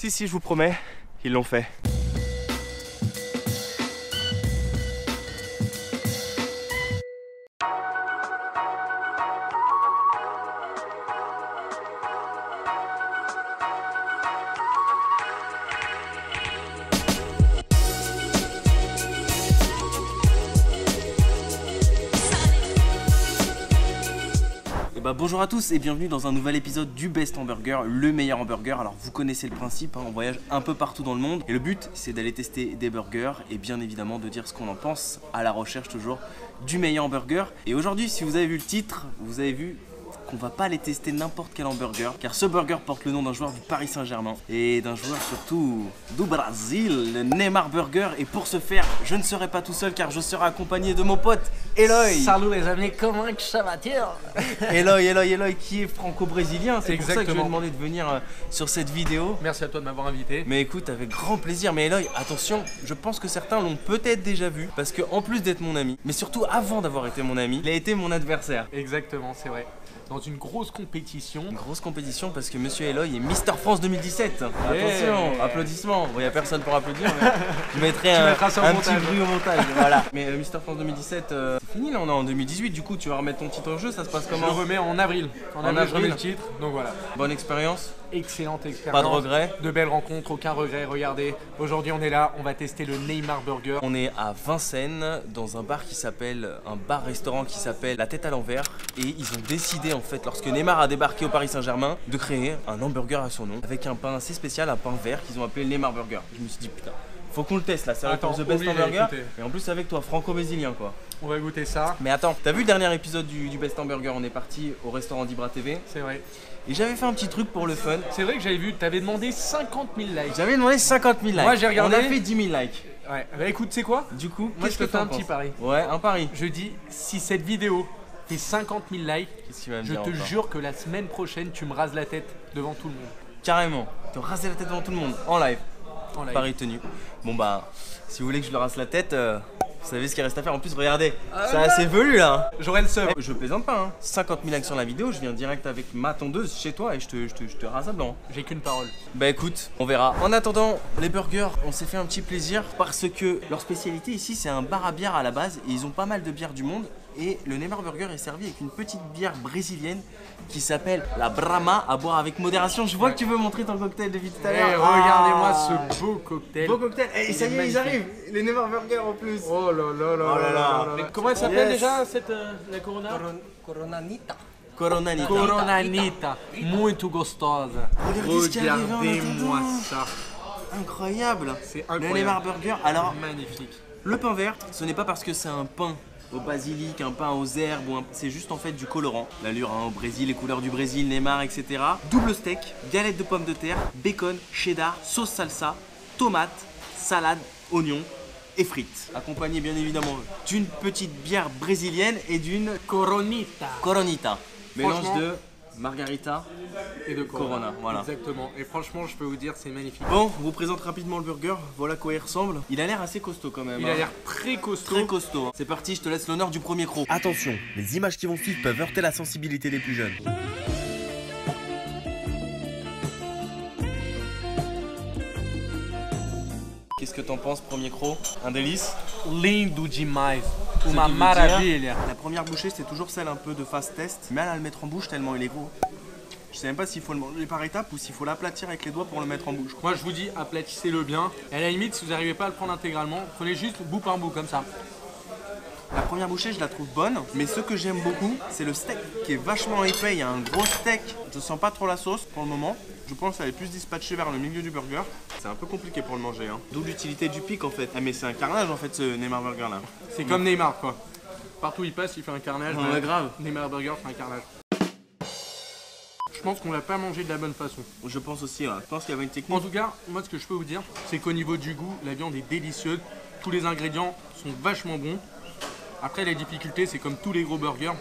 Si, je vous promets, ils l'ont fait. Bonjour à tous et bienvenue dans un nouvel épisode du Best Hamburger, le meilleur hamburger. Alors vous connaissez le principe, on voyage un peu partout dans le monde et le but c'est d'aller tester des burgers et bien évidemment de dire ce qu'on en pense à la recherche toujours du meilleur hamburger. Et aujourd'hui, si vous avez vu le titre, vous avez vu qu'on va pas aller tester n'importe quel hamburger, car ce burger porte le nom d'un joueur du Paris Saint-Germain et d'un joueur surtout du Brésil, le Neymar Burger. Et pour ce faire, je ne serai pas tout seul car je serai accompagné de mon pote Eloy. Salut les amis, comment ça va-t-il? Eloy qui est franco-brésilien, c'est pour ça que je lui ai demandé de venir sur cette vidéo. Merci à toi de m'avoir invité. Mais écoute, avec grand plaisir. Mais Eloy, attention, je pense que certains l'ont peut-être déjà vu, parce que en plus d'être mon ami, mais surtout avant d'avoir été mon ami, il a été mon adversaire. Exactement, c'est vrai. Dans une grosse compétition. Une grosse compétition parce que Monsieur Eloy est Mister France 2017. Attention, applaudissements. Bon, il n'y a personne pour applaudir, mais je mettrai un petit bruit au montage. Voilà. Mais Mister France 2017, c'est fini là, on est en 2018. Du coup, tu vas remettre ton titre en jeu, ça se passe comment? Je le remets en avril. En avril, je remets le titre. Donc voilà. Bonne expérience. Excellente expérience. Pas de regrets. De belles rencontres, aucun regret. Regardez, aujourd'hui on est là, on va tester le Neymar Burger. On est à Vincennes, dans un bar-restaurant qui s'appelle La Tête à l'envers. Et ils ont décidé en fait, lorsque Neymar a débarqué au Paris Saint-Germain, de créer un hamburger à son nom, avec un pain assez spécial, un pain vert qu'ils ont appelé le Neymar Burger. Je me suis dit putain, faut qu'on le teste là, ça va être The Best Hamburger. Et en plus avec toi, franco-brésilien quoi. On va goûter ça. Mais attends, t'as vu le dernier épisode du Best Hamburger? On est parti au restaurant d'Ibra TV. C'est vrai. Et j'avais fait un petit truc pour le fun. C'est vrai que j'avais vu, t'avais demandé 50 000 likes. J'avais demandé 50 000 likes. Moi j'ai regardé. On a fait 10 000 likes. Ouais, bah écoute, c'est quoi? Du coup, moi je te fais un petit pari. Ouais, un pari. Je dis, si cette vidéo fait 50 000 likes, je te jure que la semaine prochaine, tu me rases la tête devant tout le monde. Carrément, te raser la tête devant tout le monde, en live. En live. Pari tenu. Bon bah, si vous voulez que je le rase la tête, vous savez ce qu'il reste à faire. En plus, regardez, c'est assez velu là. J'aurais le seum. Je plaisante pas, hein. 50 000 likes sur la vidéo, je viens direct avec ma tondeuse chez toi et je te rase à blanc. J'ai qu'une parole. Bah écoute, on verra. En attendant, les burgers, on s'est fait un petit plaisir parce que leur spécialité ici, c'est un bar à bière à la base et ils ont pas mal de bières du monde. Et le Neymar Burger est servi avec une petite bière brésilienne qui s'appelle la Brahma, à boire avec modération. Je vois que tu veux montrer ton cocktail depuis tout à l'heure. Regardez-moi ce beau cocktail. Beau cocktail. Et ça y est, ils arrivent. Les Neymar Burger en plus. Oh là là là là. Mais comment elle s'appelle déjà cette la Corona? Coronanita. Coronanita. Coronanita. Muito gostosa. Regardez-moi ça. Incroyable. C'est incroyable. Le Neymar Burger. Alors, magnifique. Le pain vert, ce n'est pas parce que c'est un pain au basilic, un pain aux herbes, c'est juste en fait du colorant. L'allure au Brésil, les couleurs du Brésil, Neymar, etc. Double steak, galette de pommes de terre, bacon, cheddar, sauce salsa, tomate, salade, oignon et frites. Accompagné bien évidemment d'une petite bière brésilienne et d'une Coronita. Mélange de margarita et de Corona. Voilà. Exactement. Et franchement, je peux vous dire, c'est magnifique. Bon, on vous présente rapidement le burger. Voilà quoi il ressemble. Il a l'air assez costaud quand même. Il a l'air très costaud. Très costaud. C'est parti, je te laisse l'honneur du premier croc. Attention, les images qui vont suivre peuvent heurter la sensibilité des plus jeunes. Qu'est-ce que t'en penses, premier croc? Un délice? Lindo demais. Uma maravilha. La première bouchée, c'est toujours celle un peu de fast test. Mal à le mettre en bouche tellement il est gros. Je sais même pas s'il faut le manger par étapes ou s'il faut l'aplatir avec les doigts pour le mettre en bouche. Moi je vous dis, aplatissez-le bien. Et à la limite, si vous n'arrivez pas à le prendre intégralement, prenez juste bout par bout comme ça. La première bouchée, je la trouve bonne, mais ce que j'aime beaucoup, c'est le steak qui est vachement épais. Il y a un gros steak. Je sens pas trop la sauce pour le moment. Je pense qu'elle est plus dispatchée vers le milieu du burger. C'est un peu compliqué pour le manger, hein. D'où l'utilité du pic en fait. Ah mais c'est un carnage en fait ce Neymar Burger là. C'est comme Neymar quoi. Partout où il passe, il fait un carnage. Ouais, grave. Neymar Burger fait un carnage. Je pense qu'on l'a pas mangé de la bonne façon. Je pense aussi, ouais. Je pense qu'il y avait une technique. En tout cas, moi ce que je peux vous dire, c'est qu'au niveau du goût, la viande est délicieuse. Tous les ingrédients sont vachement bons. Après, la difficulté, c'est comme tous les gros burgers,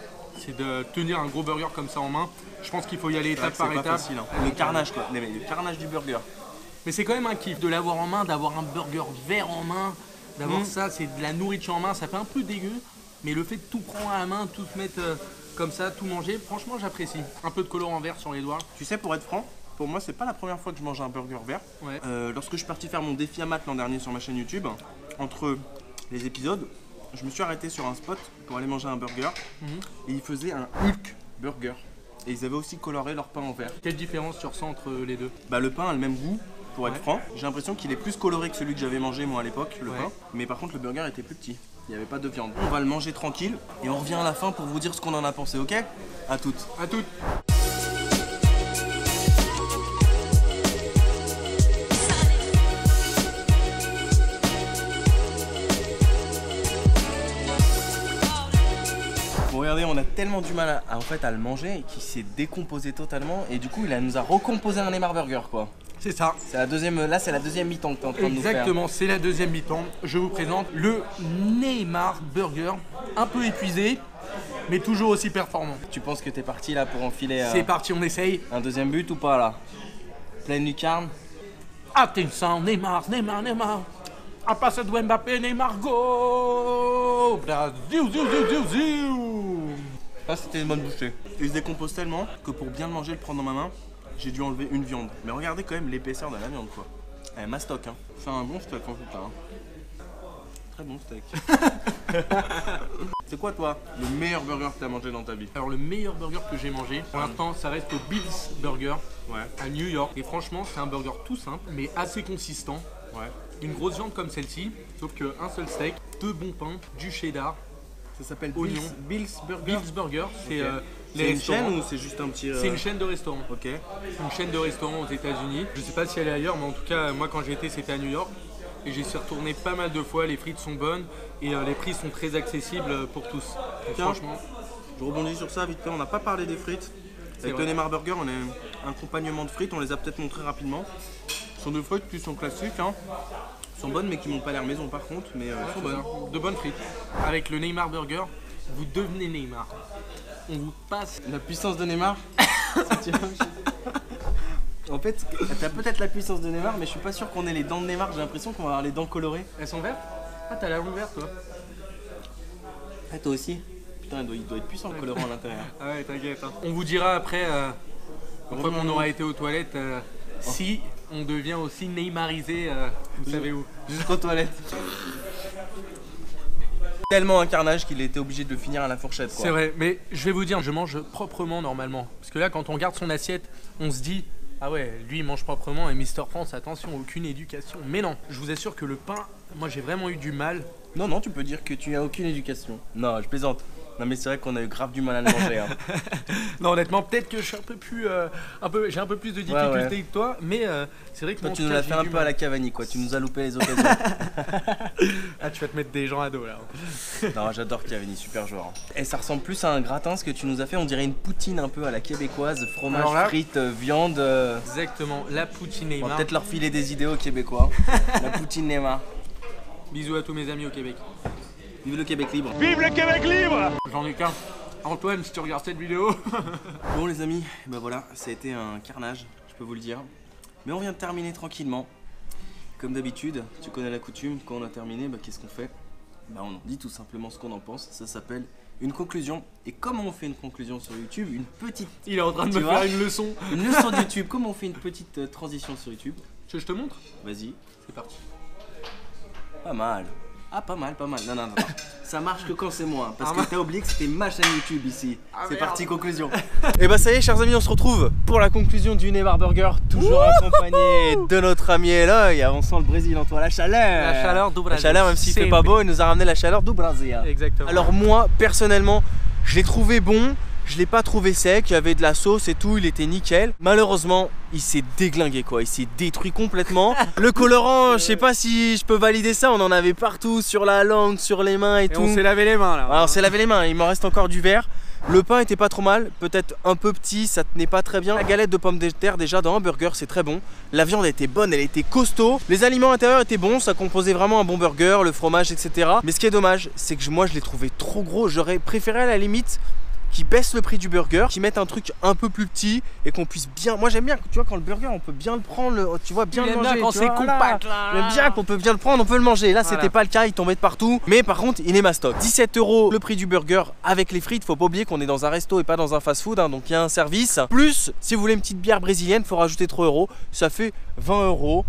c'est de tenir un gros burger comme ça en main. Je pense qu'il faut y aller étape par étape. Facile, hein. Le carnage quoi, le carnage du burger. Mais c'est quand même un kiff de l'avoir en main, d'avoir un burger vert en main, d'avoir ça, c'est de la nourriture en main, ça fait un peu dégueu. Mais le fait de tout prendre à la main, tout se mettre comme ça, tout manger, franchement j'apprécie. Un peu de colorant vert sur les doigts. Tu sais, pour être franc, pour moi, c'est pas la première fois que je mange un burger vert. Ouais. Lorsque je suis parti faire mon défi à maths l'an dernier sur ma chaîne YouTube, entre les épisodes, je me suis arrêté sur un spot pour aller manger un burger. Et ils faisaient un Hulk burger. Et ils avaient aussi coloré leur pain en vert. Quelle différence tu ressens entre les deux? Bah, le pain a le même goût, pour être Ouais. franc. J'ai l'impression qu'il est plus coloré que celui que j'avais mangé moi à l'époque, le Ouais. pain. Mais par contre, le burger était plus petit. Il n'y avait pas de viande. On va le manger tranquille et on revient à la fin pour vous dire ce qu'on en a pensé, ok? À toutes. À toutes. Bon, regardez, on a tellement du mal en fait, à le manger qu'il s'est décomposé totalement et du coup, nous a recomposé un Neymar burger quoi. C'est ça. C'est la deuxième, là, c'est la deuxième mi-temps que tu es en train de nous faire. Exactement, c'est la deuxième mi-temps. Je vous présente le Neymar Burger, un peu épuisé, mais toujours aussi performant. Tu penses que t'es parti là pour enfiler C'est parti, on essaye. un deuxième but ou pas là? Pleine lucarne. Attention, Neymar, Neymar, Neymar. À passer de Mbappé, Neymar, go! Ziou, ziou, ziou, ziou, ziou. Là, c'était une bonne bouchée. Il se décompose tellement que pour bien le manger, le prendre dans ma main, j'ai dû enlever une viande. Mais regardez quand même l'épaisseur de la viande quoi. Elle mastoc hein. C'est un bon steak en tout cas. Hein. Très bon steak. C'est quoi toi le meilleur burger que t'as mangé dans ta vie? Alors le meilleur burger que j'ai mangé, pour l'instant ça reste au Bill's Burger Ouais. à New York. Et franchement c'est un burger tout simple mais assez consistant. Ouais. Une grosse viande comme celle-ci, sauf qu'un seul steak, deux bons pains, du cheddar. Ça s'appelle Oignon. Bill's Burger. Bill's Burger, c'est Ok. les C'est une restaurants. chaîne ou c'est juste un petit. C'est une chaîne de restaurants. Ok. Une chaîne de restaurants aux États-Unis. Je sais pas si elle est ailleurs, mais en tout cas, moi quand j'y étais, c'était à New York. Et j'y suis retourné pas mal de fois. Les frites sont bonnes et les prix sont très accessibles pour tous. Donc, Tiens. franchement, Je rebondis sur ça vite fait. On n'a pas parlé des frites. Avec vrai. le Neymar Burger, on a un accompagnement de frites. On les a peut-être montrés rapidement. Ce sont des frites qui sont classiques. Hein. Sont bonnes, mais qui n'ont pas l'air maison par contre. Mais elles sont bonnes. de bonnes frites. Avec le Neymar Burger, vous devenez Neymar. On vous passe. La puissance de Neymar. En fait, t'as peut-être la puissance de Neymar, mais je suis pas sûr qu'on ait les dents de Neymar. J'ai l'impression qu'on va avoir les dents colorées. Elles sont vertes? Ah, t'as la langue verte toi. Ah, toi aussi. Putain, il doit être puissant le colorant à l'intérieur. Ah ouais, t'inquiète. Hein. On vous dira après, après qu'on aura été aux toilettes, si on devient aussi Neymarisé, vous savez où. Jusqu'aux toilettes. Tellement un carnage qu'il était obligé de le finir à la fourchette. Quoi. C'est vrai, mais je vais vous dire, je mange proprement normalement. Parce que là, quand on regarde son assiette, on se dit, ah ouais, lui il mange proprement et Mister France, attention, aucune éducation. Mais non, je vous assure que le pain, moi j'ai vraiment eu du mal. Non, non, tu peux dire que tu n'as aucune éducation. Non, je plaisante. Non, mais c'est vrai qu'on a eu grave du mal à le manger. Hein. Non, honnêtement, peut-être que je suis un peu plus, j'ai un peu plus de difficultés que toi, mais c'est vrai que Toi, moi, tu en nous tout l'as cas, fait j'ai un du peu à mal. la Cavani, quoi. Tu nous as loupé les occasions. Ah, tu vas te mettre des gens à dos là. Non, j'adore Cavani, super joueur. Et ça ressemble plus à un gratin, ce que tu nous as fait. On dirait une poutine un peu à la québécoise. Fromage, Alors là- frites, viande. Exactement, la poutine On va Neymar. peut-être leur filer des idées aux Québécois. La poutine Neymar. Bisous à tous mes amis au Québec. Vive le Québec libre. J'en ai qu'un. Antoine, si tu regardes cette vidéo. Bon les amis, ben voilà, ça a été un carnage, je peux vous le dire. Mais on vient de terminer tranquillement. Comme d'habitude, tu connais la coutume, quand on a terminé, bah, qu'est-ce qu'on fait? Bah, on en dit tout simplement ce qu'on en pense, ça s'appelle une conclusion. Et comment on fait une conclusion sur YouTube? Une petite Il est en train de Tu me vois faire une leçon. une leçon de YouTube, comment on fait une petite transition sur YouTube? Tu veux que je te montre? Vas-y. C'est parti. Pas mal. Ah pas mal, pas mal. Non, non, non, non. Ça marche que quand c'est moi, parce Ah, que mince. t'as oublié que c'était ma chaîne YouTube ici. Ah, C'est merde. parti, conclusion. Et bah ça y est chers amis, on se retrouve pour la conclusion du Neymar Burger, toujours accompagné de notre ami Eloy, avançant le Brésil en toi, la chaleur. La chaleur du La Brésil. chaleur, même s'il fait C'est pas vrai. beau, il nous a ramené la chaleur du Brésil. Exactement. Alors moi, personnellement, je l'ai trouvé bon. Je l'ai pas trouvé sec, il y avait de la sauce et tout, il était nickel. Malheureusement, il s'est déglingué quoi, il s'est détruit complètement. Le colorant, je sais pas si je peux valider ça, on en avait partout sur la langue, sur les mains et, Et tout. on s'est lavé les mains là. Alors on s'est lavé les mains, il m'en reste encore du vert. Le pain était pas trop mal, peut-être un peu petit, ça tenait pas très bien. La galette de pommes de terre déjà dans un burger c'est très bon. La viande était bonne, elle était costaud. Les aliments intérieurs étaient bons, ça composait vraiment un bon burger, le fromage etc. Mais ce qui est dommage, c'est que moi je l'ai trouvé trop gros. J'aurais préféré à la limite qui baissent le prix du burger, qui mettent un truc un peu plus petit et qu'on puisse bien. Moi j'aime bien, tu vois, quand le burger on peut bien le prendre, tu vois, bien le manger. Quand c'est compact là. J'aime bien qu'on peut bien le prendre, on peut le manger. Là Voilà. c'était pas le cas, il tombait de partout. Mais par contre il est mastoc. 17 € le prix du burger avec les frites. Faut pas oublier qu'on est dans un resto et pas dans un fast food, hein, donc il y a un service. Plus si vous voulez une petite bière brésilienne, faut rajouter 3 €. Ça fait 20 €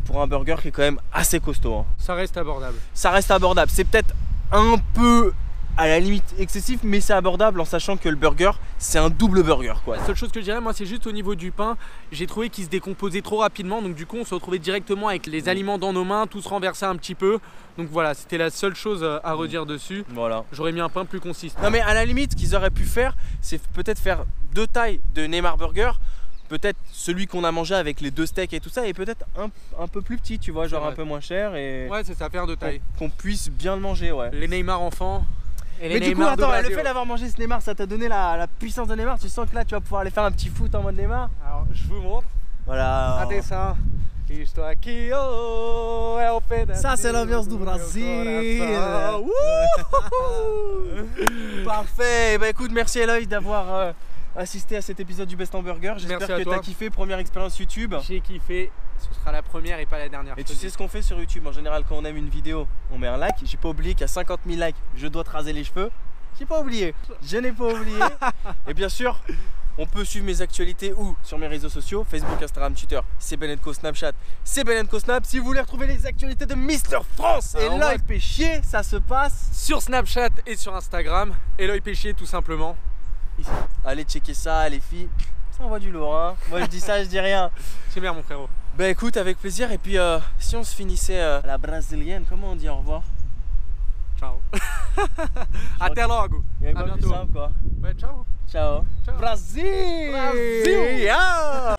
pour un burger qui est quand même assez costaud, hein. Ça reste abordable. Ça reste abordable. C'est peut-être un peu à la limite excessif, mais c'est abordable en sachant que le burger c'est un double burger quoi. La seule chose que je dirais moi c'est juste au niveau du pain, j'ai trouvé qu'il se décomposait trop rapidement, donc du coup on se retrouvait directement avec les aliments dans nos mains, tout se renversait un petit peu, donc voilà, c'était la seule chose à redire dessus. Voilà. J'aurais mis un pain plus consistant. Non mais à la limite ce qu'ils auraient pu faire, c'est peut-être faire 2 tailles de Neymar Burger. Peut-être celui qu'on a mangé avec les 2 steaks et tout ça, et peut-être un peu plus petit, tu vois, genre un peu moins cher et Ouais, c'est ça, faire de taille. qu'on puisse bien le manger, ouais. Les Neymar enfants. Et les Mais du coup, Neymar de attends, le Brasil. fait d'avoir mangé ce Neymar, ça t'a donné la puissance de Neymar. Tu sens que là, tu vas pouvoir aller faire un petit foot en mode Neymar. Alors, je vous montre. Voilà. Atenção. Estou aqui, oh, é o pedacinho Ça, c'est l'ambiance du meu Brésil. coração. Parfait. Bah écoute, merci Eloy d'avoir assisté à cet épisode du Best Hamburger. J'espère Merci à que toi. t'as kiffé. Première expérience YouTube. J'ai kiffé. Ce sera la première et pas la dernière. Et tu sais ce qu'on fait sur YouTube en général quand on aime une vidéo, on met un like. J'ai pas oublié qu'à 50 000 likes, je dois te raser les cheveux. J'ai pas oublié. Je n'ai pas oublié. Et bien sûr, on peut suivre mes actualités où sur mes réseaux sociaux, Facebook, Instagram, Twitter, c'est Benenco, Snapchat, c'est Benenco Snap. Si vous voulez retrouver les actualités de Mister France et Alors, Eloy Péchier, ça se passe. sur Snapchat et sur Instagram. Eloy Péchier tout simplement. Ici. Allez checker ça les filles. Ça envoie du lourd hein. Moi je dis ça, je dis rien. C'est bien mon frérot. Bah écoute, avec plaisir. Et puis si on se finissait à la brésilienne, comment on dit au revoir? Ciao. Até logo. Il y a À pas plus bientôt. simple quoi. Ouais, ciao. Ciao. Ciao. Brasil! Brasil! Yeah!